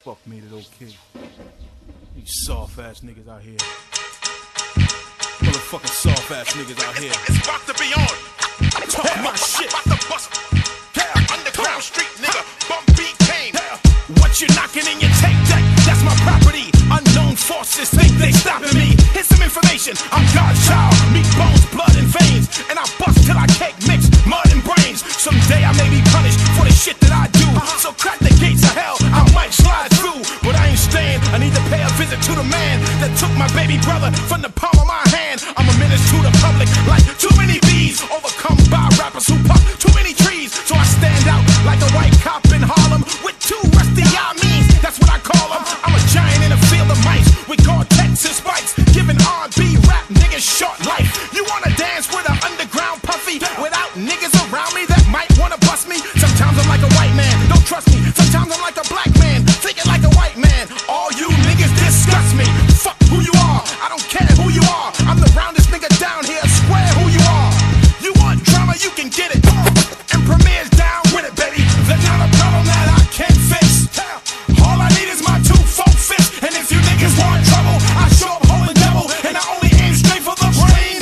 fuck made it okay? These soft ass niggas out here. Motherfucking soft ass niggas out here. It's about to be on. Talk my shit. About to bust. Underground street nigga. Bump beat Kane. What you knocking in your tape deck? That's my property. Unknown forces think they stopping me. Here's some information. I'm God's child. Meat, bones, blood, and veins. And I bust till I cake mix mud and brains. Someday I may be punished for the shit that I do. So crack the gates of hell. I might slide through, but I ain't staying. I need to pay a visit to the man that took my baby brother from the palm of my hand. I'm a menace to the public, like too many bees, overcome by rappers who pop too many trees. So I stand out like a white cop in Harlem with two rusty means. That's what I call them. I'm a giant in a field of mice with Gore-Tex and spikes, giving R&B rap niggas short life. You wanna dance with an underground puffy without niggas around me that might wanna bust me? Sometimes I'm like a white man, don't trust me. Sometimes I'm like a black man, thinking like a white man. All you niggas disgust me. Fuck who you are, I don't care who you are. I'm the roundest nigga down here, square who you are. You want drama, you can get it. And Premier's down with it, baby. There's not a problem that I can't fix. All I need is my 2 folk fists. And if you niggas want trouble, I show up holding devil. And I only aim straight for the brain.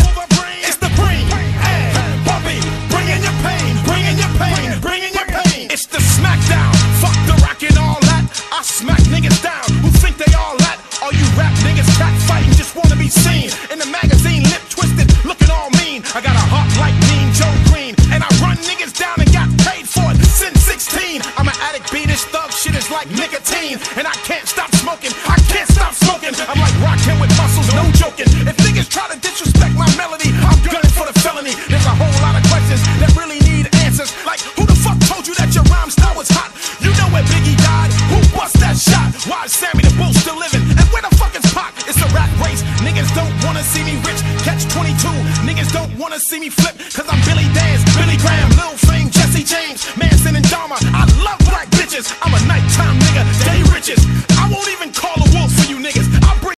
It's the brain. Hey, puppy, bring in your pain, bring in your pain, bring in your pain. It's the smackdown. Fuck the rock and all that. I smack niggas down who think they all that. All you rap niggas cat fighting just wanna be seen. In the magazine, lip twisted, looking all mean. I got a heart like Mean Joe Green, and I run niggas down and got paid for it since 16. I'm an addict, beat this thug shit is like nicotine, and I can't stop smoking. I can't stop smoking. I'm like rockin' with muscles, no joking. If niggas try to disrespect my melody, I'm gunning for the felony. There's a whole lot of questions that really need answers, like who the fuck told you that your rhyme style was hot? You know where Biggie died? Who bust that shot? Why is Sammy the Bull still living? And where the fuck is Pac? It's a rat race. Niggas don't wanna see me rich. Catch 22. Niggas don't wanna see me flip. Cause I'm Billy Dance, Billy Graham, Lil Fame, Jesse James, Manson and Dharma. I love black